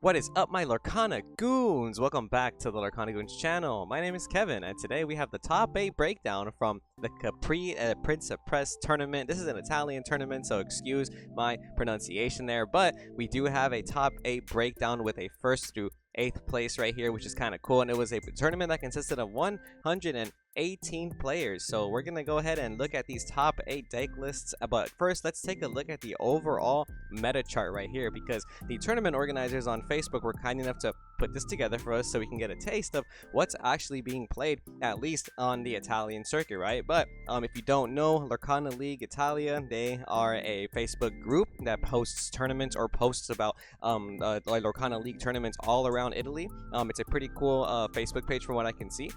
What is up, my Lorcana goons? Welcome back to the Lorcana Goons channel. My name is Kevin, and today we have the top 8 breakdown from the Capre Principesse tournament. This is an Italian tournament, so excuse my pronunciation there, but we do have a top 8 breakdown with a 1st through 8th place right here, which is kind of cool. And it was a tournament that consisted of 118 players. So we're gonna go ahead and look at these top 8 deck lists, but first let's take a look at the overall meta chart right here, because the tournament organizers on Facebook were kind enough to put this together for us so we can get a taste of what's actually being played, at least on the Italian circuit, right? But if you don't know, Lorcana League Italia, they are a Facebook group that posts tournaments or posts about like Lorcana League tournaments all around Italy. It's a pretty cool Facebook page from what I can see.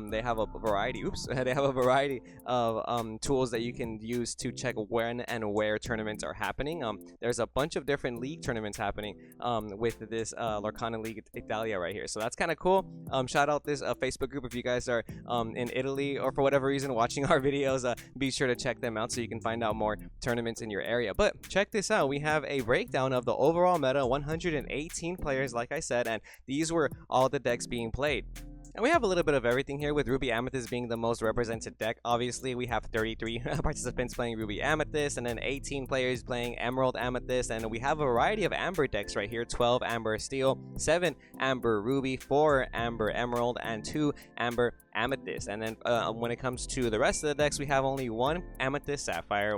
They have a variety they have a variety of tools that you can use to check when and where tournaments are happening. There's a bunch of different league tournaments happening with this Lorcana League Italia right here, so that's kind of cool. Shout out this Facebook group if you guys are in Italy or for whatever reason watching our videos. Be sure to check them out so you can find out more tournaments in your area. But check this out, we have a breakdown of the overall meta, 118 players like I said, and these were all the decks being played. And we have a little bit of everything here, with Ruby Amethyst being the most represented deck. Obviously, we have 33 participants playing Ruby Amethyst, and then 18 players playing Emerald Amethyst. And we have a variety of Amber decks right here, 12 Amber Steel, 7 Amber Ruby, 4 Amber Emerald, and 2 Amber Amethyst. And then when it comes to the rest of the decks, we have only 1 Amethyst Sapphire,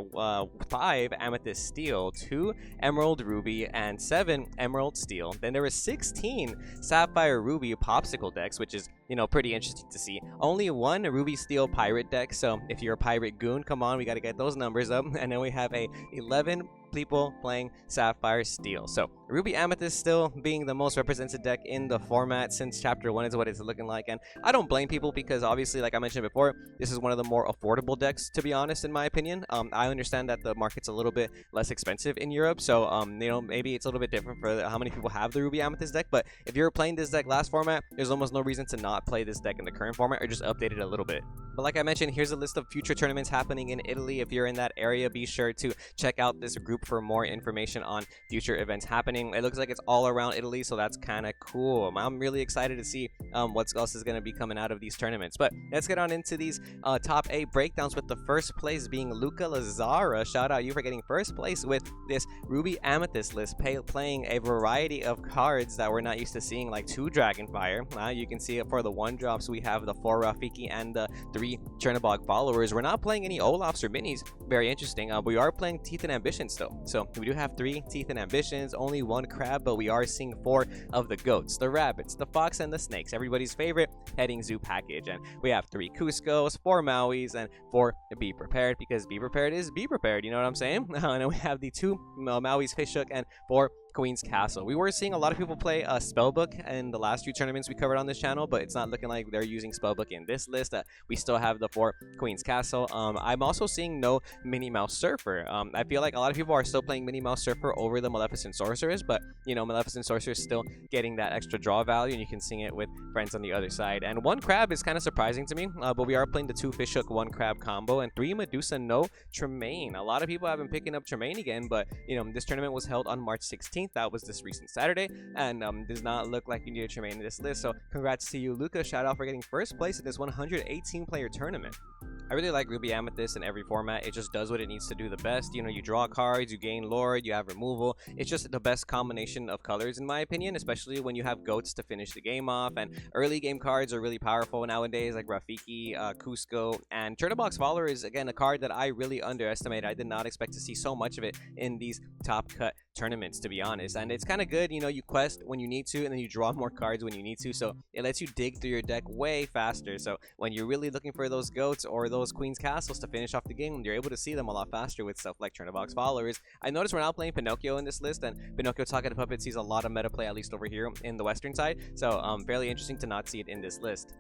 5 Amethyst Steel, 2 Emerald Ruby, and 7 Emerald Steel. Then there were 16 Sapphire Ruby Popsicle decks, which is, you know, pretty interesting to see. Only 1 Ruby Steel Pirate deck, so if you're a Pirate Goon, come on, we got to get those numbers up. And then we have 11 people playing Sapphire Steel. So Ruby Amethyst still being the most represented deck in the format since Chapter 1 is what it's looking like. And I don't blame people, because obviously, like I mentioned before, this is one of the more affordable decks, to be honest, in my opinion. I understand that the market's a little bit less expensive in Europe, so you know, maybe it's a little bit different for how many people have the Ruby Amethyst deck. But if you're playing this deck last format, there's almost no reason to not play this deck in the current format, or just update it a little bit. But like I mentioned, here's a list of future tournaments happening in Italy. If you're in that area, be sure to check out this group for more information on future events happening. It looks like it's all around Italy, so that's kind of cool. I'm really excited to see what else is going to be coming out of these tournaments. But let's get on into these top 8 breakdowns, with the first place being Luca Lazara. Shout out you for getting first place with this Ruby Amethyst list, playing a variety of cards that we're not used to seeing, like 2 Dragonfire. You can see it for the 1-drops. We have the 4 Rafiki and the 3 Chernobog followers. We're not playing any Olafs or minis. Very interesting. We are playing Teeth and Ambitions though. So we do have 3 Teeth and Ambitions, only 1 Crab, but we are seeing 4 of the goats, the rabbits, the fox, and the snakes. Everybody's favorite petting zoo package. And we have 3 Cuscos, 4 Mauis, and 4 Be Prepared, because Be Prepared is Be Prepared. You know what I'm saying? And then we have the 2 Maui's Fishhook and 4 Queen's Castle. We were seeing a lot of people play Spellbook in the last few tournaments we covered on this channel, but it's not looking like they're using Spellbook in this list. We still have the 4 Queen's Castle. I'm also seeing no Minnie Mouse Surfer. I feel like a lot of people are still playing Minnie Mouse Surfer over the Maleficent Sorceress, but you know, Maleficent Sorceress is still getting that extra draw value, and you can sing it with friends on the other side. And 1 Crab is kind of surprising to me, but we are playing the 2 Fishhook 1 Crab combo, and 3 Medusa no Tremaine. A lot of people have been picking up Tremaine again, but you know, this tournament was held on March 16th. That was this recent Saturday, and does not look like you need a Tremaine in this list. So congrats to you, Luca. Shout out for getting first place in this 118 player tournament. I really like Ruby Amethyst in every format. It just does what it needs to do the best. You know, you draw cards, you gain Lord, you have removal. It's just the best combination of colors, in my opinion, especially when you have goats to finish the game off. And early game cards are really powerful nowadays, like Rafiki, Cusco, and Chernobog's Follower is, again, a card that I really underestimated. I did not expect to see so much of it in these top cut tournaments, to be honest. And it's kind of good, you know, you quest when you need to, and then you draw more cards when you need to, so it lets you dig through your deck way faster. So when you're really looking for those goats or those Queen's Castles to finish off the game, you're able to see them a lot faster with stuff like Chernobog's Followers. I noticed we're now playing Pinocchio in this list, and Pinocchio Talking to Puppet sees a lot of meta play, at least over here in the western side, so fairly interesting to not see it in this list.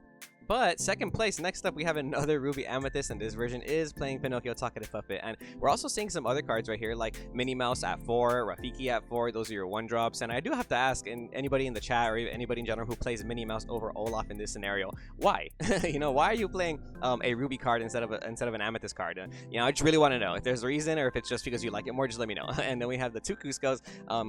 But second place, next up, we have another Ruby Amethyst, and this version is playing Pinocchio Talkative Puppet. And we're also seeing some other cards right here, like Minnie Mouse at 4, Rafiki at 4. Those are your 1-drops. And I do have to ask, and anybody in the chat or anybody in general who plays Minnie Mouse over Olaf in this scenario, why? You know, why are you playing a Ruby card instead of an Amethyst card? You know, I just really want to know if there's a reason, or if it's just because you like it more. Just let me know. And then we have the 2 Cuscos.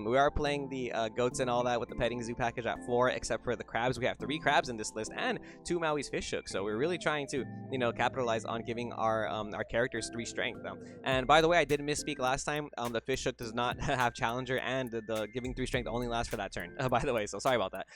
We are playing the goats and all that with the petting zoo package at 4, except for the crabs. We have 3 crabs in this list and 2 Maui's fish hook. So we're really trying to, you know, capitalize on giving our characters 3 strength. And by the way, I did misspeak last time. The fish hook does not have challenger, and the giving 3 strength only lasts for that turn. By the way, so sorry about that.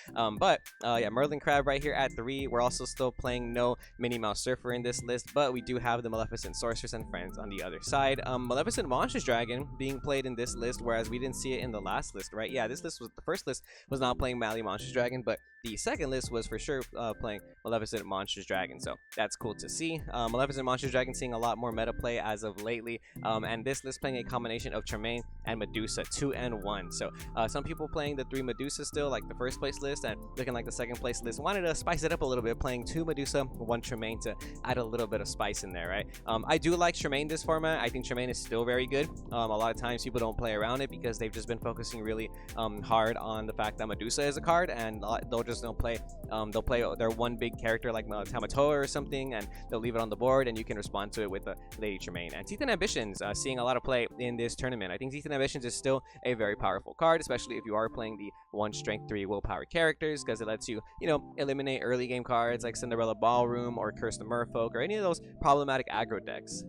Yeah, Merlin crab right here at 3. We're also still playing no Minnie Mouse Surfer in this list, but we do have the Maleficent Sorceress and Friends on the other side. Maleficent Monstrous Dragon being played in this list, whereas we didn't see it in the last list, right? Yeah, this list was the first list was not playing Mally Monstrous Dragon, but the second list was for sure playing Maleficent Monstrous Dragon, so that's cool to see. Maleficent Monstrous Dragon seeing a lot more meta play as of lately, and this list playing a combination of Tremaine and Medusa, 2 and 1. So some people playing the 3 Medusa still, like the first place list, and looking like the second place list wanted to spice it up a little bit, playing 2 Medusa, 1 Tremaine to add a little bit of spice in there, right? I do like Tremaine this format. I think Tremaine is still very good. A lot of times people don't play around it because they've just been focusing really hard on the fact that Medusa is a card, and they'll play their one big character like Tamatoa or something, and they'll leave it on the board, and you can respond to it with the Lady Tremaine. And Teeth and Ambitions seeing a lot of play in this tournament. I think Teeth and Ambitions is still a very powerful card, especially if you are playing the 1 strength 3 willpower characters, because it lets you, you know, eliminate early game cards like Cinderella Ballroom or Curse the Merfolk or any of those problematic aggro decks.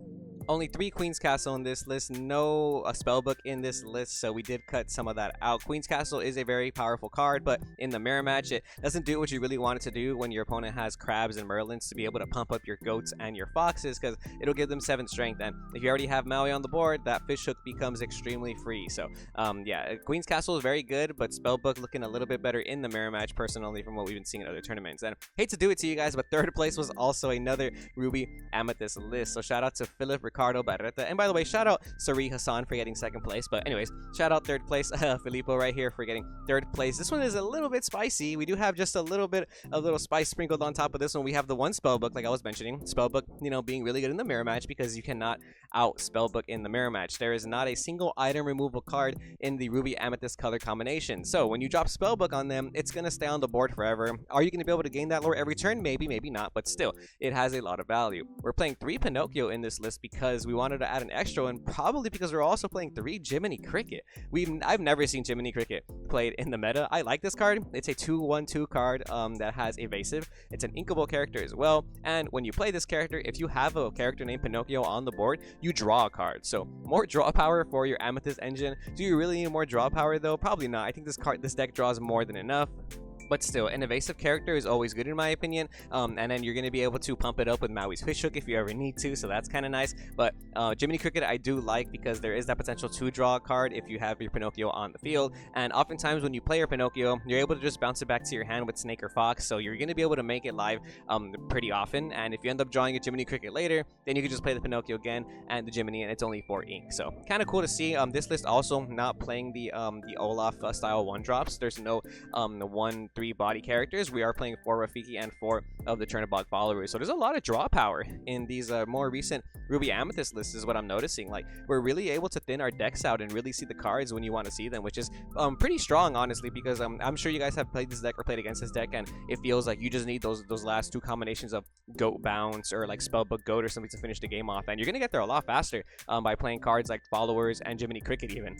Only 3 Queen's Castle in this list, no spellbook in this list, so we did cut some of that out. Queen's Castle is a very powerful card, but in the mirror match, it doesn't do what you really want it to do when your opponent has crabs and merlins, to be able to pump up your goats and your foxes, because it'll give them 7 strength, and if you already have Maui on the board, that fish hook becomes extremely free. So yeah, Queen's Castle is very good, but spellbook looking a little bit better in the mirror match, personally, from what we've been seeing in other tournaments. And hate to do it to you guys, but third place was also another Ruby Amethyst list, so shout out to Philip Ricardo Barreta. And by the way, shout out Sari Hassan for getting 2nd place. But anyways, shout out 3rd place Filippo right here for getting 3rd place. This one is a little bit spicy. We do have just a little bit of little spice sprinkled on top of this one. We have the 1 spellbook, like I was mentioning. Spellbook, you know, being really good in the mirror match, because you cannot out spellbook in the mirror match. There is not a single item removal card in the Ruby Amethyst color combination. So when you drop spellbook on them, it's going to stay on the board forever. Are you going to be able to gain that lore every turn? Maybe, maybe not, but still, it has a lot of value. We're playing 3 Pinocchio in this list because we wanted to add an extra, and probably because we're also playing 3 Jiminy Cricket. I've never seen Jiminy Cricket played in the meta. I like this card. It's a 2/1/2 card that has evasive. It's an inkable character as well, and when you play this character, if you have a character named Pinocchio on the board, you draw a card. So more draw power for your Amethyst engine. Do you really need more draw power though? Probably not. I think this deck draws more than enough. But still, an evasive character is always good in my opinion, and then you're going to be able to pump it up with Maui's Fish Hook if you ever need to, so that's kind of nice. But Jiminy Cricket I do like, because there is that potential to draw a card if you have your Pinocchio on the field, and oftentimes when you play your Pinocchio, you're able to just bounce it back to your hand with Snake or Fox, so you're going to be able to make it live pretty often, and if you end up drawing a Jiminy Cricket later, then you can just play the Pinocchio again and the Jiminy, and it's only 4 ink, so kind of cool to see. This list also not playing the Olaf style 1-drops. There's no 1/3 body characters. We are playing 4 Rafiki and 4 of the Chernobog followers. So there's a lot of draw power in these more recent Ruby Amethyst lists, is what I'm noticing. Like, we're really able to thin our decks out and really see the cards when you want to see them, which is pretty strong, honestly, because I'm sure you guys have played this deck or played against this deck, and it feels like you just need those last 2 combinations of Goat Bounce or like Spellbook Goat or something to finish the game off, and you're going to get there a lot faster by playing cards like Followers and Jiminy Cricket even.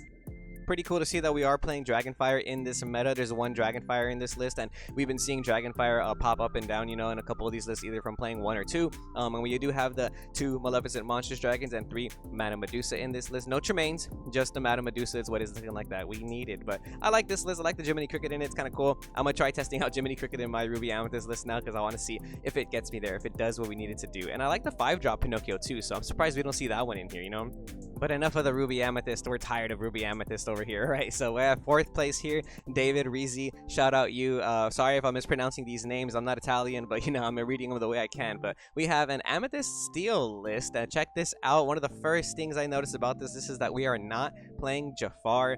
Pretty cool to see that we are playing Dragonfire in this meta. There's 1 Dragonfire in this list, and we've been seeing Dragonfire pop up and down, you know, in a couple of these lists, either from playing 1 or 2. And we do have the 2 Maleficent Monstrous Dragons and 3 Madame Medusa in this list. No Tremaines, just the Madame Medusa is what is looking like that we needed. But I like this list. I like the Jiminy Cricket in it. It's kind of cool. I'm going to try testing out Jiminy Cricket in my Ruby Amethyst list now, because I want to see if it gets me there, if it does what we need it to do. And I like the 5-drop Pinocchio too, so I'm surprised we don't see that one in here, you know? But enough of the Ruby Amethyst. We're tired of Ruby Amethyst over here, right? So we're at 4th place here. David Rizzi, shout out you. Sorry if I'm mispronouncing these names. I'm not Italian, but you know, I'm reading them the way I can. But we have an Amethyst Steel list. Check this out. One of the first things I noticed about this is that we are not playing Jafar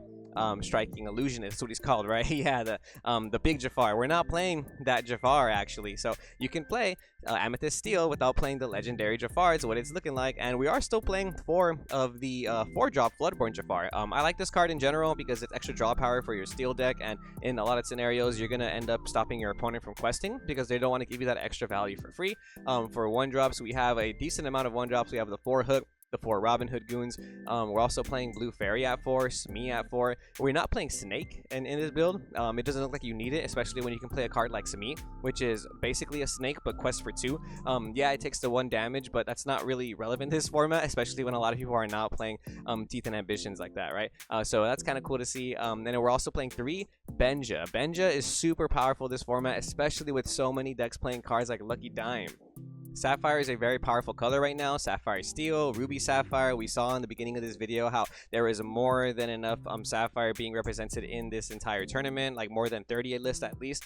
striking illusionist. That's what he's called, right? Yeah, the big Jafar. We're not playing that Jafar actually, so you can play Amethyst Steel without playing the legendary Jafar. Is what it's looking like, and we are still playing 4 of the 4-drop Floodborn Jafar. I like this card in general because it's extra draw power for your Steel deck, and in a lot of scenarios, you're gonna end up stopping your opponent from questing because they don't want to give you that extra value for free. For 1-drops, we have a decent amount of 1-drops. We have the 4 Hook, the 4 Robin Hood goons. We're also playing Blue Fairy at 4, Smee at 4. We're not playing Snake in this build. It doesn't look like you need it, especially when you can play a card like Smee, which is basically a Snake but quest for 2. Yeah, it takes the 1 damage, but that's not really relevant in this format, especially when a lot of people are not playing Teeth and Ambitions like that, right? So that's kind of cool to see. And then we're also playing 3 Benja. Benja is super powerful this format, especially with so many decks playing cards like Lucky Dime. Sapphire is a very powerful color right now. Sapphire Steel, Ruby Sapphire. We saw in the beginning of this video how there is more than enough Sapphire being represented in this entire tournament, like more than 30 lists at least.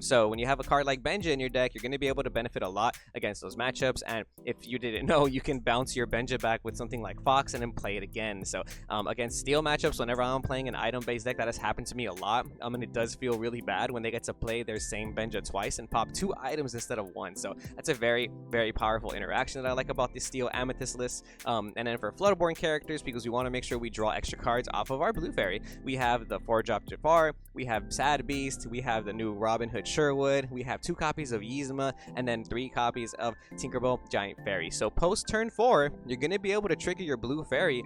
So when you have a card like Benja in your deck, you're going to be able to benefit a lot against those matchups. And if you didn't know, you can bounce your Benja back with something like Fox and then play it again. So against Steel matchups, whenever I'm playing an item-based deck, that has happened to me a lot. And it does feel really bad when they get to play their same Benja twice and pop 2 items instead of 1. So that's a very powerful interaction that I like about the Steel Amethyst list. And then for Floodborn characters, because we want to make sure we draw extra cards off of our Blue Fairy, we have the 4-drop Jafar, we have Sad Beast, we have the new Robin Hood Sherwood, we have 2 copies of Yzma, and then 3 copies of Tinkerbell Giant Fairy. So post turn 4, you're going to be able to trigger your Blue Fairy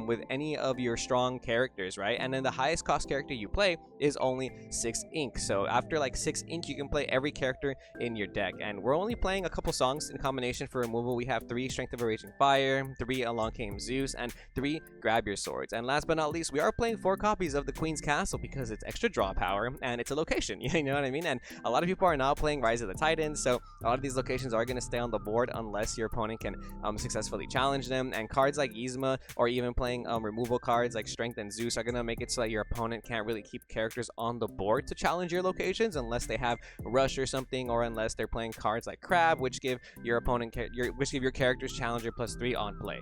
with any of your strong characters, right? And then the highest cost character you play is only 6 ink. So after like 6 ink, you can play every character in your deck. And we're only playing a couple songs in combination for removal. We have 3 Strength of a Raging Fire, 3 Along Came Zeus, and 3 Grab Your Swords. And last but not least, we are playing 4 copies of the Queen's Castle because it's extra draw power and it's a location. You know what I mean? And a lot of people are not playing Rise of the Titans, so a lot of these locations are going to stay on the board unless your opponent can successfully challenge them. And cards like Yzma, or even playing removal cards like Strength and Zeus, are going to make it so that your opponent can't really keep characters on the board to challenge your locations unless they have Rush or something, or unless they're playing cards like Crab, which give your opponent which give your character's challenger +3 on play.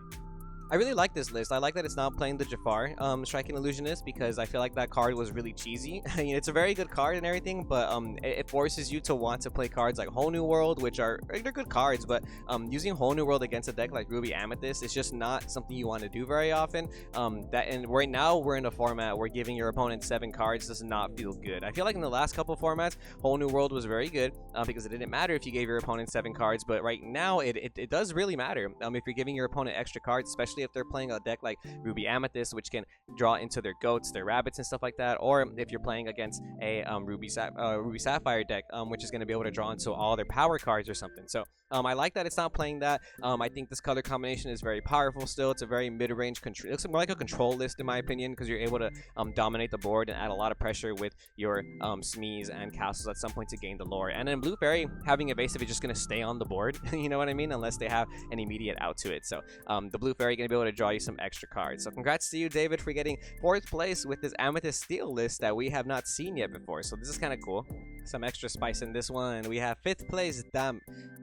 I really like this list. I like that it's not playing the Jafar Striking Illusionist, because I feel like that card was really cheesy. I mean, it's a very good card and everything, but it forces you to want to play cards like Whole New World, which they're good cards, but using Whole New World against a deck like Ruby Amethyst is just not something you want to do very often. And right now we're in a format where giving your opponent 7 cards does not feel good. I feel like in the last couple formats, Whole New World was very good because it didn't matter if you gave your opponent 7 cards, but right now it does really matter if you're giving your opponent extra cards, especially if they're playing a deck like Ruby Amethyst, which can draw into their goats, their rabbits, and stuff like that, or if you're playing against a Ruby Sapphire deck, which is going to be able to draw into all their power cards or something. So I like that it's not playing that. I think this color combination is very powerful still. It's a very mid-range control. It looks more like a control list in my opinion, because you're able to dominate the board and add a lot of pressure with your Smees and castles at some point to gain the lore. And then Blue Fairy having evasive is just going to stay on the board, you know what I mean, unless they have an immediate out to it. So the Blue Fairy going to be able to draw you some extra cards. So congrats to you, David, for getting 4th place with this Amethyst Steel list that we have not seen yet before. So this is kind of cool. Some extra spice in this one. We have 5th place,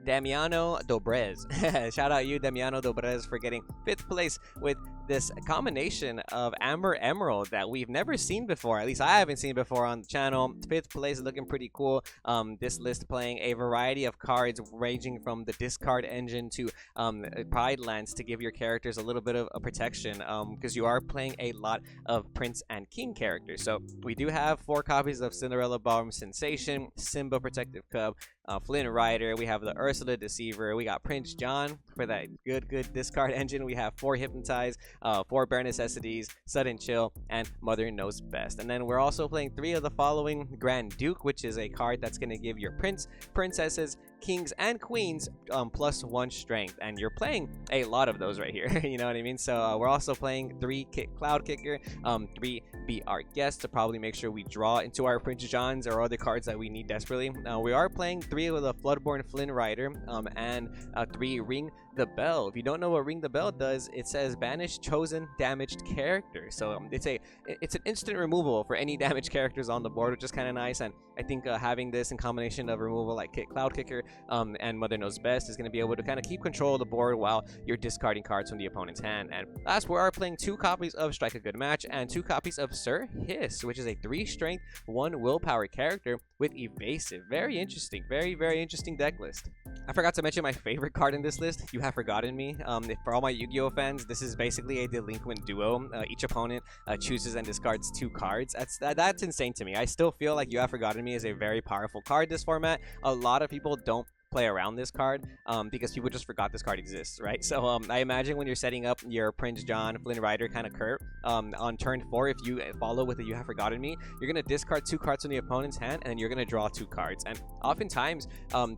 Damiano Dobrez. Shout out you, Damiano Dobrez, for getting 5th place with this combination of Amber Emerald that we've never seen before. At least I haven't seen before on the channel. 5th place, looking pretty cool. This list playing a variety of cards ranging from the discard engine to Pride Lands to give your characters a little bit of a protection, because you are playing a lot of Prince and King characters. So we do have 4 copies of Cinderella Ballroom Sensation, Simba Protective Cub, Flynn Rider, we have the Ursula Deceiver, we got Prince John for that good discard engine, we have 4 Hypnotize, 4 Bare Necessities, Sudden Chill, and Mother Knows Best. And then we're also playing 3 of the following: Grand Duke, which is a card that's going to give your princesses, kings, and queens +1 strength, and you're playing a lot of those right here. You know what I mean? So we're also playing 3 Cloud Kicker, 3 Be Our Guest to probably make sure we draw into our Prince Johns or other cards that we need desperately. We are playing 3 of the Floodborn Flynn Rider and 3 Ring the Bell. If you don't know what Ring the Bell does, it says banish chosen damaged character. So it's an instant removal for any damaged characters on the board, which is kind of nice. And I think having this in combination of removal like Cloud Kicker and Mother Knows Best is going to be able to kind of keep control of the board while you're discarding cards from the opponent's hand. And last, we are playing 2 copies of Strike a Good Match and 2 copies of Sir Hiss, which is a 3 strength, 1 willpower character with evasive. Very interesting. Very, very interesting deck list. I forgot to mention my favorite card in this list, You Have Forgotten Me. For all my Yu-Gi-Oh fans, this is basically a delinquent duo. Each opponent chooses and discards 2 cards. That's insane to me. I still feel like You Have Forgotten Me is a very powerful card this format. A lot of people don't play around this card because people just forgot this card exists, right? So I imagine when you're setting up your Prince John, Flynn Rider kind of curve on turn 4, if you follow with a You Have Forgotten Me, you're going to discard 2 cards from the opponent's hand, and then you're going to draw 2 cards. And oftentimes,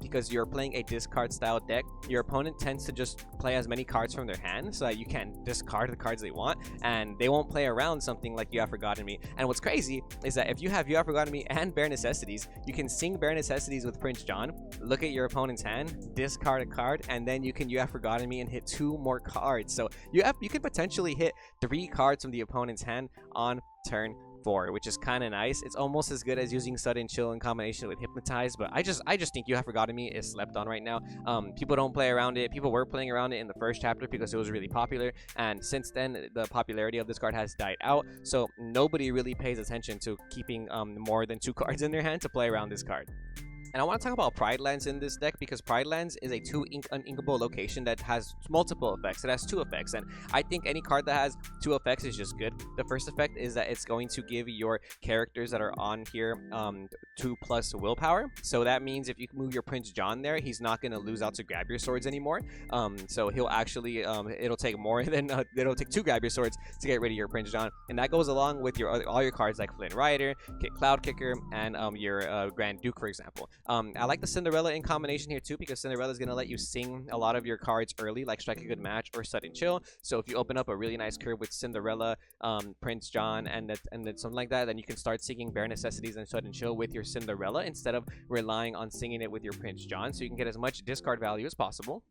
because you're playing a discard style deck, your opponent tends to just play as many cards from their hand so that you can discard the cards they want, and they won't play around something like You Have Forgotten Me. And what's crazy is that if you have You Have Forgotten Me and Bare Necessities, you can sing Bare Necessities with Prince John, look at your opponent's hand, discard a card, and then You Have Forgotten Me and hit 2 more cards. So you can potentially hit 3 cards from the opponent's hand on turn 4, which is kind of nice. It's almost as good as using Sudden Chill in combination with Hypnotize, but I just think You Have Forgotten Me is slept on right now. People don't play around it. People were playing around it in the first chapter because it was really popular, and since then the popularity of this card has died out, so nobody really pays attention to keeping more than 2 cards in their hand to play around this card. And I want to talk about Pride Lands in this deck because Pride Lands is a 2 uninkable location that has multiple effects. It has 2 effects, and I think any card that has 2 effects is just good. The first effect is that it's going to give your characters that are on here 2+ willpower. So that means if you move your Prince John there, he's not going to lose out to Grab Your Swords anymore. So he'll actually, it'll take more than, it'll take 2 Grab Your Swords to get rid of your Prince John. And that goes along with all your cards like Flynn Rider, Cloud Kicker, and your Grand Duke, for example. I like the Cinderella in combination here too, because Cinderella is going to let you sing a lot of your cards early, like Strike a Good Match or Sudden Chill. So if you open up a really nice curve with Cinderella, Prince John, and then something like that, then you can start singing Bare Necessities and Sudden Chill with your Cinderella instead of relying on singing it with your Prince John, so you can get as much discard value as possible.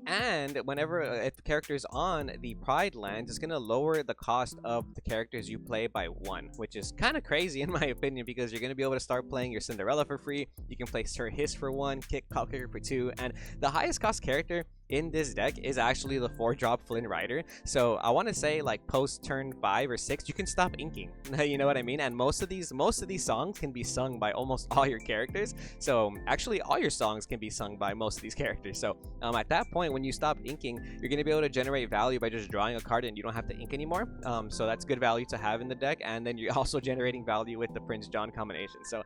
And whenever if the character is on the Pride Lands, it's going to lower the cost of the characters you play by 1, which is kind of crazy in my opinion, because you're going to be able to start playing your Cinderella for free. You can play Sir Hiss for 1, Cloud Kicker for 2, and the highest cost character in this deck is actually the 4-drop Flynn Rider. So I want to say, like, post turn 5 or 6, you can stop inking. You know what I mean? And most of these songs can be sung by almost all your characters. So actually all your songs can be sung by most of these characters. So at that point, when you stop inking, you're going to be able to generate value by just drawing a card and you don't have to ink anymore. So that's good value to have in the deck, and then you're also generating value with the Prince John combination. So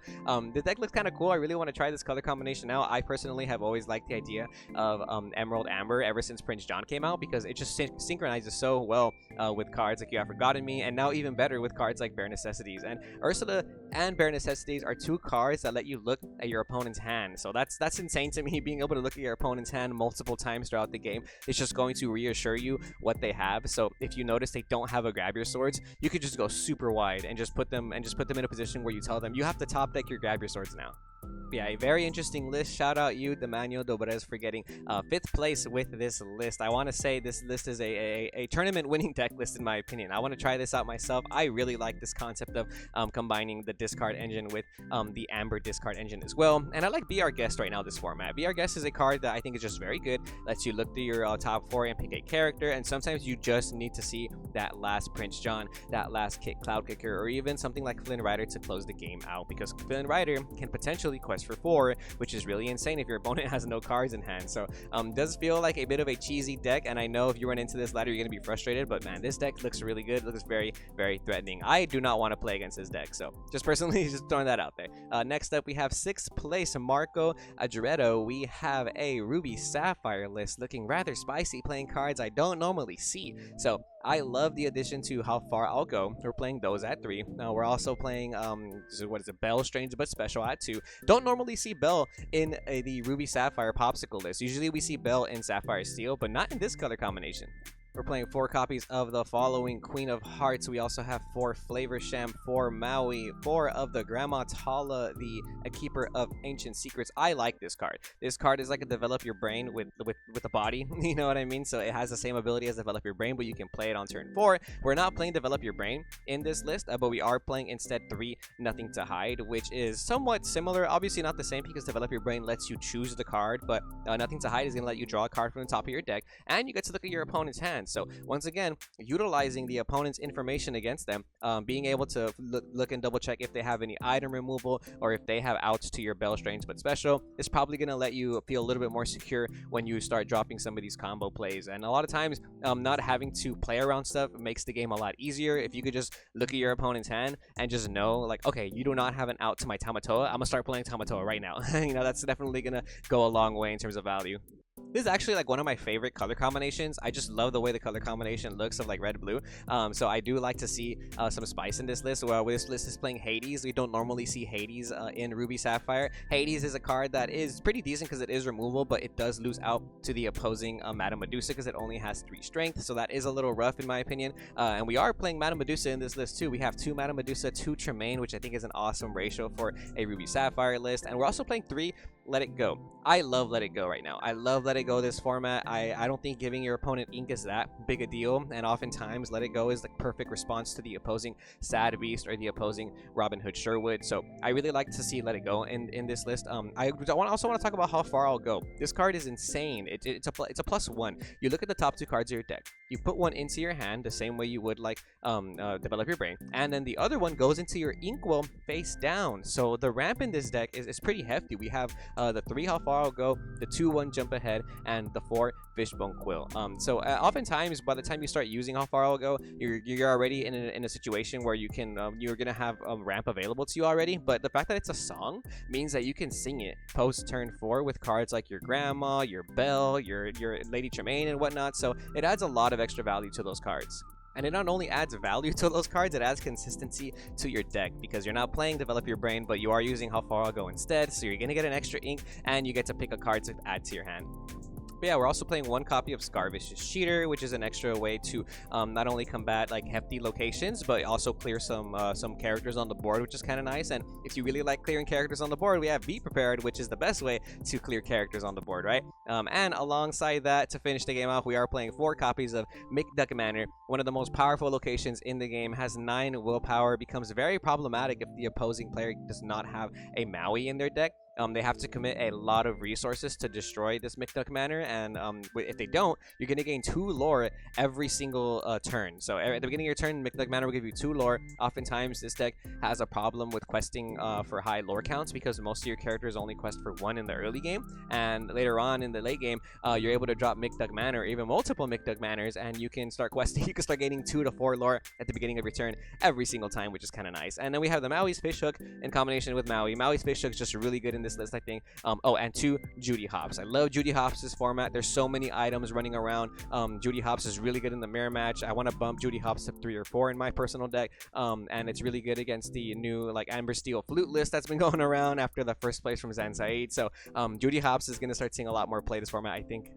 the deck looks kind of cool. I really want to try this color combination now. I personally have always liked the idea of Emerald Amber ever since Prince John came out, because it just synchronizes so well with cards like You Have Forgotten Me, and now even better with cards like Bare Necessities. And Ursula and Bare Necessities are 2 cards that let you look at your opponent's hand. So that's insane to me. Being able to look at your opponent's hand multiple times throughout the game is just going to reassure you what they have. So if you notice they don't have a Grab Your Swords, you could just go super wide and just put them in a position where you tell them you have to top deck your Grab Your Swords now. Yeah, a very interesting list. Shout out you, Demanio Dobrez, for getting 5th place with this list. I want to say this list is a tournament winning deck list in my opinion. I want to try this out myself. I really like this concept of combining the discard engine with the Amber discard engine as well. And I like Be Our Guest right now this format. Be Our Guest is a card that I think is just very good. Lets you look through your top 4 and pick a character, and sometimes you just need to see that last Prince John, that last Cloud Kicker, or even something like Flynn Rider to close the game out, because Flynn Rider can potentially quest for 4, which is really insane if your opponent has no cards in hand. So does feel like a bit of a cheesy deck, and I know if you run into this ladder you're going to be frustrated, but man, this deck looks really good. It looks very, very threatening. I do not want to play against this deck, so just personally just throwing that out there. Next up, we have 6th place Marco Adretto. We have a Ruby Sapphire list looking rather spicy, playing cards I don't normally see. So I love the addition to How Far I'll Go. We're playing those at 3. We're also playing Bell Strange but Special at 2. Don't normally see Bell in the Ruby Sapphire Popsicle list. Usually we see Bell in Sapphire Steel, but not in this color combination. we're playing 4 copies of the following: Queen of Hearts. We also have 4 Flavor Sham, 4 Maui, 4 of the Grandma Tala, the Keeper of Ancient Secrets. I like this card. This card is like a develop your brain with the body. You know what I mean? So it has the same ability as develop your brain, but you can play it on turn 4. We're not playing develop your brain in this list, but we are playing instead 3 Nothing to Hide, which is somewhat similar. Obviously not the same because develop your brain lets you choose the card, but Nothing to Hide is going to let you draw a card from the top of your deck, and you get to look at your opponent's hand. So once again, utilizing the opponent's information against them, being able to look and double check if they have any item removal or if they have outs to your Bell Strange but special is probably going to let you feel a little bit more secure when you start dropping some of these combo plays. And a lot of times, not having to play around stuff makes the game a lot easier. If you could just look at your opponent's hand and just know, like, okay, you do not have an out to my Tamatoa, I'm gonna start playing Tamatoa right now. You know, that's definitely gonna go a long way in terms of value. This is actually like one of my favorite color combinations. I just love the way the color combination looks of like red blue. So I do like to see some spice in this list. Well, this list is playing Hades. We don't normally see Hades in Ruby Sapphire. Hades is a card that is pretty decent because it is removal, but it does lose out to the opposing Madame Medusa because it only has 3 strength. So that is a little rough in my opinion. And we are playing Madame Medusa in this list too. We have 2 Madame Medusa, 2 Tremaine, which I think is an awesome ratio for a Ruby Sapphire list. And we're also playing 3 Let It Go. I love Let It Go right now. I love Let It Go this format. I don't think giving your opponent ink is that big a deal, and oftentimes Let It Go is the perfect response to the opposing Sad Beast or the opposing Robin Hood Sherwood. So I really like to see Let It Go in this list. I also want to talk about how far I'll go. This card is insane. It's a +1. You look at the top 2 cards of your deck. You put one into your hand the same way you would like develop your brain, and then the other one goes into your inkwell face down. So the ramp in this deck is pretty hefty. We have the 3 How Far I'll Go, the 2/1 Jump Ahead, and the 4 Fishbone Quill. So oftentimes by the time you start using How Far I'll Go, you're already in a situation where you can you're gonna have a ramp available to you already. But the fact that it's a song means that you can sing it post turn 4 with cards like your Grandma, your Belle, your Lady Tremaine, and whatnot. So it adds a lot of extra value to those cards. And it not only adds value to those cards, it adds consistency to your deck because you're not playing Develop Your Brain, but you are using How Far I'll Go instead. So you're going to get an extra ink and you get to pick a card to add to your hand. But yeah, we're also playing 1 copy of Scarvicious Cheater, which is an extra way to not only combat like hefty locations, but also clear some characters on the board, which is kind of nice. And if you really like clearing characters on the board, we have Be Prepared, which is the best way to clear characters on the board, right? And alongside that, to finish the game off, we are playing 4 copies of McDuck Manor, one of the most powerful locations in the game, has 9 willpower, becomes very problematic if the opposing player does not have a Maui in their deck. They have to commit a lot of resources to destroy this McDuck Manor, and if they don't, you're going to gain 2 lore every single turn. So at the beginning of your turn, McDuck Manor will give you 2 lore. Oftentimes, this deck has a problem with questing for high lore counts because most of your characters only quest for 1 in the early game, and later on in the late game, you're able to drop McDuck Manor, or even multiple McDuck Manors, and you can start questing. You can start gaining 2 to 4 lore at the beginning of your turn every single time, which is kind of nice. And then we have the Maui's Fishhook in combination with Maui. Maui's Fishhook is just really good in this list, I think. Oh, and 2 Judy Hops. I love Judy Hops' format. There's so many items running around. Judy Hops is really good in the mirror match. I want to bump Judy Hops to 3 or 4 in my personal deck. And it's really good against the new like Amber Steel Flute list that's been going around after the first place from Zan Said. So Judy Hops is going to start seeing a lot more play this format, I think.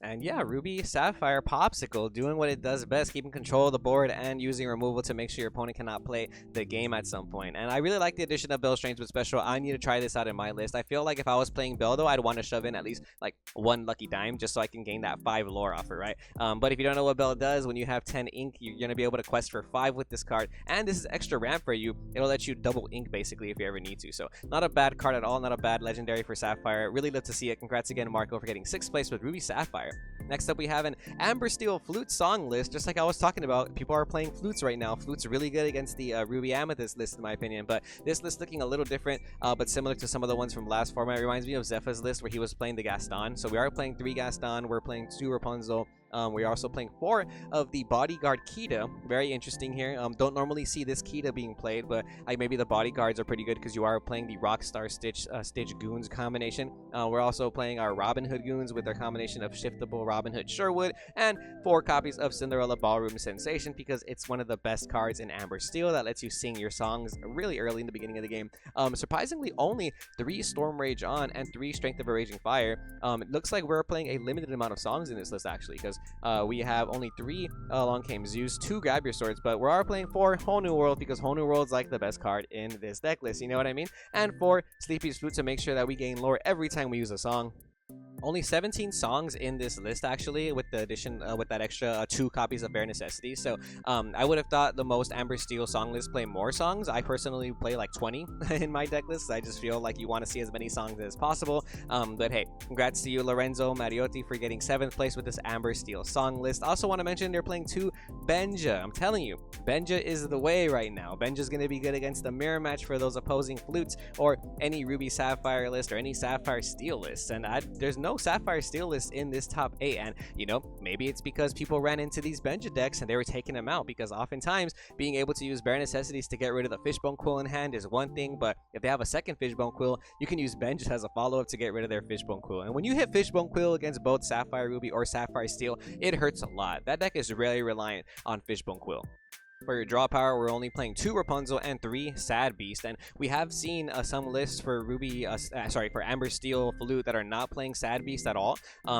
And yeah, Ruby Sapphire Popsicle doing what it does best, keeping control of the board and using removal to make sure your opponent cannot play the game at some point. And I really like the addition of Bell Strange with Special. I need to try this out in my list. I feel like if I was playing Bell though, I'd want to shove in at least like 1 lucky dime just so I can gain that 5 lore offer, right? But if you don't know what Bell does, when you have 10 ink, you're going to be able to quest for 5 with this card. And this is extra ramp for you. It'll let you double ink basically if you ever need to. So not a bad card at all, not a bad legendary for Sapphire. Really love to see it. Congrats again, Marco, for getting 6th place with Ruby Sapphire. Next up, we have an Amber Steel Flute song list. Just like I was talking about, people are playing flutes right now. Flutes are really good against the Ruby Amethyst list, in my opinion. But this list looking a little different, but similar to some of the ones from last format. It reminds me of Zepha's list where he was playing the Gaston. So we are playing 3 Gaston. We're playing 2 Rapunzel. We're also playing 4 of the Bodyguard Kita. Very interesting here. Don't normally see this Kita being played, but maybe the Bodyguards are pretty good because you are playing the Rockstar Stitch Goons combination. We're also playing our Robin Hood Goons with their combination of Shiftable Robin Hood Sherwood, and 4 copies of Cinderella Ballroom Sensation because it's one of the best cards in Amber Steel that lets you sing your songs really early in the beginning of the game. Surprisingly, only 3 Storm Rage On and 3 Strength of a Raging Fire. It looks like we're playing a limited amount of songs in this list actually, because We have only 3 Long Game Zeus, 2 Grab Your Swords, but we are playing 4 Whole New World because Whole New World's like the best card in this deck list, you know what I mean? And 4 Sleepy's Flute to make sure that we gain lore every time we use a song. Only 17 songs in this list, actually, with the addition, with that extra 2 copies of Bare Necessity. So I would have thought the most Amber Steel song list play more songs. I personally play like 20 in my deck list. I just feel like you want to see as many songs as possible. But hey, congrats to you, Lorenzo Mariotti, for getting 7th place with this Amber Steel song list. Also want to mention they're playing 2 Benja. I'm telling you, Benja is the way right now. Benja's going to be good against the mirror match for those opposing flutes or any Ruby Sapphire list or any Sapphire Steel list. And there's no Sapphire Steel list in this top 8, and you know, maybe it's because people ran into these Benja decks and they were taking them out, because oftentimes being able to use Bare Necessities to get rid of the Fishbone Quill in hand is one thing, but if they have a second Fishbone Quill, you can use Benja as a follow-up to get rid of their Fishbone Quill. And when you hit Fishbone Quill against both Sapphire Ruby or Sapphire Steel, it hurts a lot. That deck is really reliant on Fishbone Quill. For your draw power, we're only playing 2 Rapunzel and 3 Sad Beast, and we have seen some lists for for Amber Steel Flute that are not playing Sad Beast at all.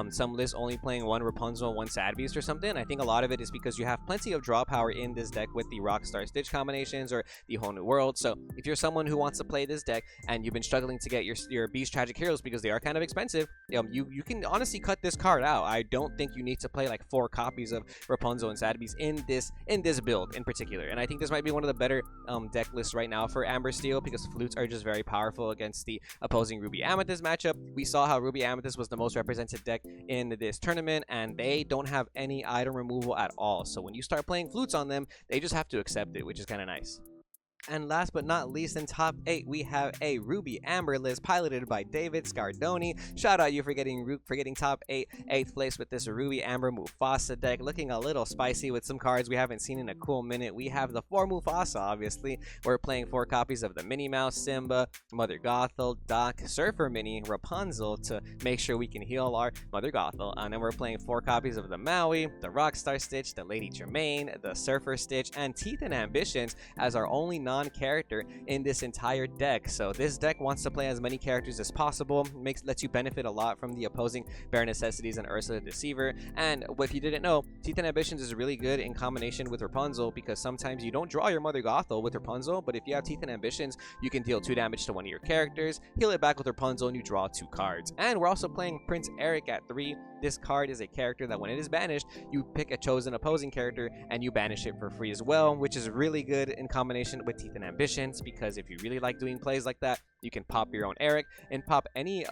Some lists only playing 1 Rapunzel and 1 Sad Beast or something. I think a lot of it is because you have plenty of draw power in this deck with the Rockstar Stitch combinations or the Whole New World. So if you're someone who wants to play this deck and you've been struggling to get your Beast Tragic Heroes because they are kind of expensive, you can honestly cut this card out. I don't think you need to play like 4 copies of Rapunzel and Sad Beast in this build in particular. And I think this might be one of the better deck lists right now for Amber Steel, because flutes are just very powerful against the opposing Ruby Amethyst matchup. We saw how Ruby Amethyst was the most represented deck in this tournament, and they don't have any item removal at all. So when you start playing flutes on them, they just have to accept it, which is kind of nice. And last but not least, in top 8, we have a Ruby Amber list piloted by David Scardoni. Shout out you for getting top 8, 8th place with this Ruby Amber Mufasa deck. Looking a little spicy with some cards we haven't seen in a cool minute. We have the 4 Mufasa, obviously. We're playing 4 copies of the Minnie Mouse, Simba, Mother Gothel, Doc, Surfer Mini, Rapunzel to make sure we can heal our Mother Gothel. And then we're playing 4 copies of the Maui, the Rockstar Stitch, the Lady Tremaine, the Surfer Stitch, and Teeth and Ambitions as our only non-character in this entire deck. So this deck wants to play as many characters as possible, lets you benefit a lot from the opposing Bare Necessities and Ursa the Deceiver. And if you didn't know, Teeth and Ambitions is really good in combination with Rapunzel, because sometimes you don't draw your Mother Gothel with Rapunzel, but if you have Teeth and Ambitions, you can deal 2 damage to one of your characters, heal it back with Rapunzel, and you draw 2 cards. And we're also playing Prince Eric at 3. This card is a character that when it is banished, you pick a chosen opposing character and you banish it for free as well, which is really good in combination with Teeth and Ambitions, because if you really like doing plays like that, you can pop your own Eric and pop any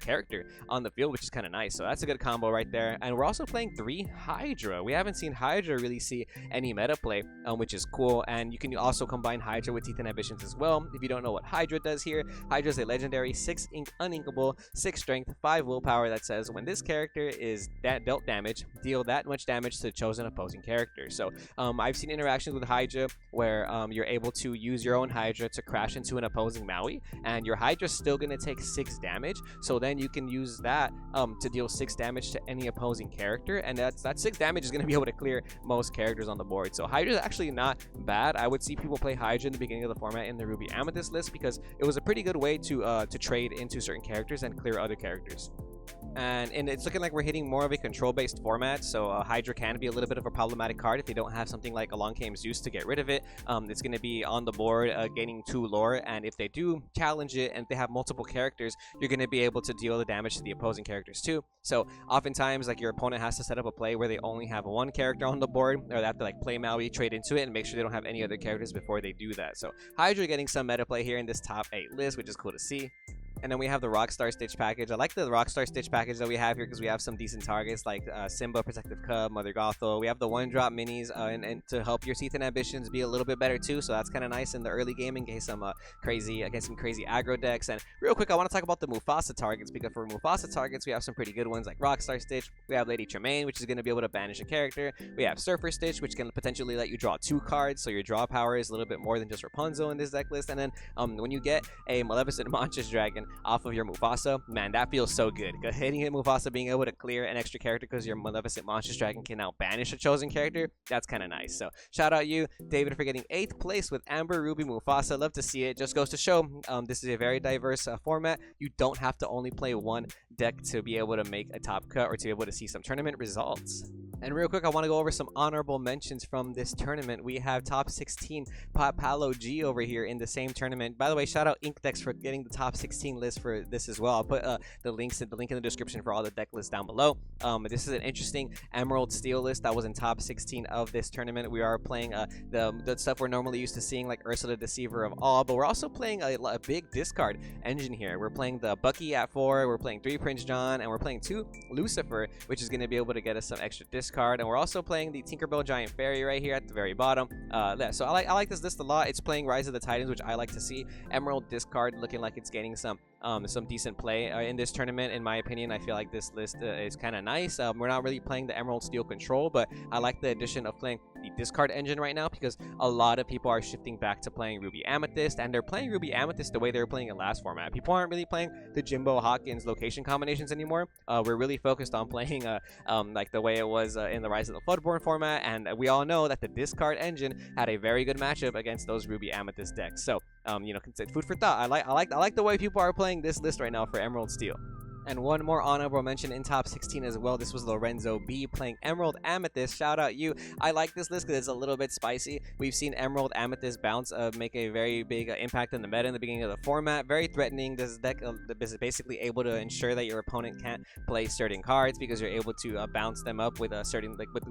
character on the field, which is kind of nice. So that's a good combo right there. And we're also playing 3 Hydra. We haven't seen Hydra really see any meta play, which is cool. And you can also combine Hydra with Teeth and Ambitions as well. If you don't know what Hydra does here, Hydra is a legendary 6 ink uninkable, 6 strength, 5 willpower that says when this character is dealt damage, deal that much damage to the chosen opposing character. So I've seen interactions with Hydra where you're able to use your own Hydra to crash into an opposing Maui, and your Hydra's still going to take 6 damage, so then you can use that to deal 6 damage to any opposing character, and that 6 damage is going to be able to clear most characters on the board. So Hydra is actually not bad. I would see people play Hydra in the beginning of the format in the Ruby Amethyst list, because it was a pretty good way to trade into certain characters and clear other characters. And it's looking like we're hitting more of a control-based format, so Hydra can be a little bit of a problematic card if they don't have something like a Long Game Zeus to get rid of it. It's going to be on the board gaining 2 lore, and if they do challenge it and they have multiple characters, you're going to be able to deal the damage to the opposing characters too. So oftentimes, like, your opponent has to set up a play where they only have 1 character on the board, or they have to like play Maui, trade into it, and make sure they don't have any other characters before they do that. So Hydra getting some meta play here in this top 8 list, which is cool to see. And then we have the Rockstar Stitch package. I like the Rockstar Stitch package that we have here because we have some decent targets like Simba, Protective Cub, Mother Gothel. We have the 1-drop minis and to help your Teeth and Ambitions be a little bit better too. So that's kind of nice in the early game in case some crazy aggro decks. And real quick, I want to talk about the Mufasa targets, because for Mufasa targets, we have some pretty good ones like Rockstar Stitch. We have Lady Tremaine, which is going to be able to banish a character. We have Surfer Stitch, which can potentially let you draw 2 cards. So your draw power is a little bit more than just Rapunzel in this deck list. And then when you get a Maleficent Monstrous Dragon, off of your Mufasa, man, that feels so good. Hitting hit Mufasa, being able to clear an extra character because your Maleficent Monstrous Dragon can now banish a chosen character, that's kind of nice. So shout out you, David, for getting 8th place with Amber Ruby Mufasa. Love to see it. Just goes to show this is a very diverse format. You don't have to only play one deck to be able to make a top cut or to be able to see some tournament results. And real quick, I want to go over some honorable mentions from this tournament. We have top 16 Palo G over here in the same tournament. By the way, shout out Inkdex for getting the top 16 list for this as well. I'll put the link in the description for all the deck lists down below. This is an interesting Emerald Steel list that was in top 16 of this tournament. We are playing the stuff we're normally used to seeing, like Ursula the Deceiver of all, but we're also playing a big discard engine here. We're playing the Bucky at 4, we're playing 3 Prince John, and we're playing 2 Lucifer, which is going to be able to get us some extra discard. And we're also playing the Tinkerbell Giant Fairy right here at the very bottom. So I like this list a lot. It's playing Rise of the Titans, which I like to see. Emerald discard looking like it's getting some decent play in this tournament. In my opinion, I feel like this list is kind of nice. We're not really playing the Emerald Steel Control, but I like the addition of playing the discard engine right now because a lot of people are shifting back to playing Ruby Amethyst, and they're playing Ruby Amethyst the way they were playing it last format. People aren't really playing the Jimbo Hawkins location combinations anymore. We're really focused on playing like the way it was in the Rise of the Floodborn format, and we all know that the discard engine had a very good matchup against those Ruby Amethyst decks. So you know, food for thought. I like the way people are playing this list right now for Emerald Steel. And one more honorable mention in top 16 as well. This was Lorenzo B playing Emerald Amethyst. Shout out you. I like this list because it's a little bit spicy. We've seen Emerald Amethyst bounce make a very big impact in the meta in the beginning of the format. Very threatening. This deck is basically able to ensure that your opponent can't play certain cards because you're able to bounce them up with a certain, like with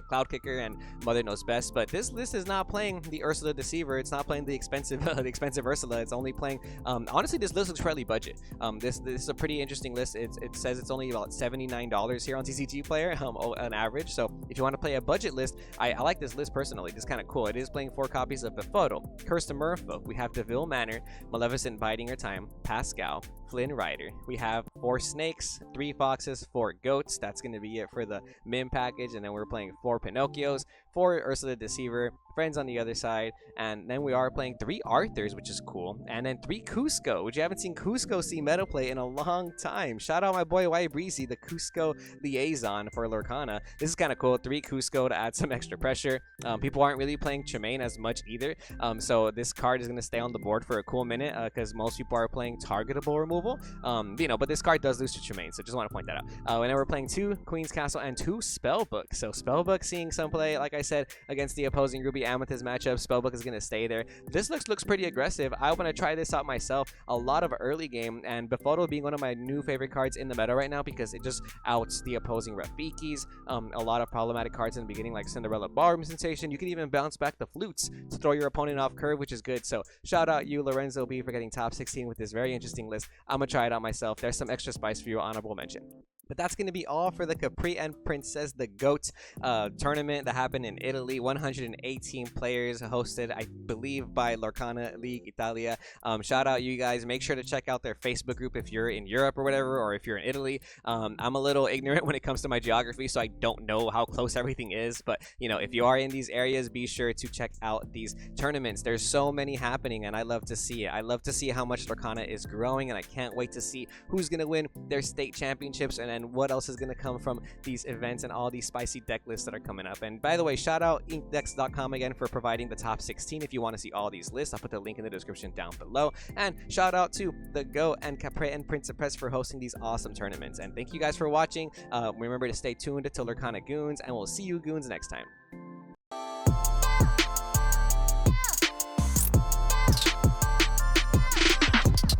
Cloud Kicker and Mother Knows Best. But this list is not playing the Ursula Deceiver. It's not playing the expensive Ursula. It's only playing honestly, this list looks fairly budget. This is a pretty interesting list. It says it's only about $79 here on TCG Player on average. So if you want to play a budget list, I like this list personally. It's kind of cool. It is playing 4 copies of Befuddle, Curse of Merfolk. We have Deville Manor, Maleficent Biding Her Time, Pascal, Flynn Rider. We have 4 snakes, 3 foxes, 4 goats. That's going to be it for the Mim package. And then we're playing 4 Pinocchios, 4 Ursula the Deceiver, friends on the other side. And then we are playing 3 Arthurs, which is cool. And then 3 Cusco, which you haven't seen Cusco see meta play in a long time. Shout out my boy Y Breezy, the Cusco liaison for Lorcana. This is kind of cool. 3 Cusco to add some extra pressure. People aren't really playing Tremaine as much either. So this card is going to stay on the board for a cool minute because most people are playing targetable removal. You know, but this card does lose to Tremaine, so just want to point that out. And then we're playing 2 Queen's Castle and 2 Spellbook. So Spellbook seeing some play, like I said, against the opposing Ruby Amethyst matchup. Spellbook is going to stay there. This looks pretty aggressive. I want to try this out myself. A lot of early game, and Befuddle being one of my new favorite cards in the meta right now because it just outs the opposing Rafikis. A lot of problematic cards in the beginning, like Cinderella Ballroom Sensation. You can even bounce back the flutes to throw your opponent off curve, which is good. So shout out you, Lorenzo B, for getting top 16 with this very interesting list. I'm gonna try it out myself. There's some extra spice for you, honorable mention. But that's going to be all for the Capre and Princess the Goat tournament that happened in Italy. 118 players hosted, I believe, by Lorcana League Italia. Shout out you guys. Make sure to check out their Facebook group if you're in Europe or whatever, or if you're in Italy. I'm a little ignorant when it comes to my geography, so I don't know how close everything is. But, you know, if you are in these areas, be sure to check out these tournaments. There's so many happening, and I love to see it. I love to see how much Lorcana is growing, and I can't wait to see who's going to win their state championships and what else is going to come from these events and all these spicy deck lists that are coming up. And by the way, shout out inkdex.com again for providing the top 16 if you want to see all these lists. I'll put the link in the description down below. And shout out to the Go and Capre and Principesse for hosting these awesome tournaments. And thank you guys for watching. Remember to stay tuned to Lorcana Goons, and we'll see you goons next time.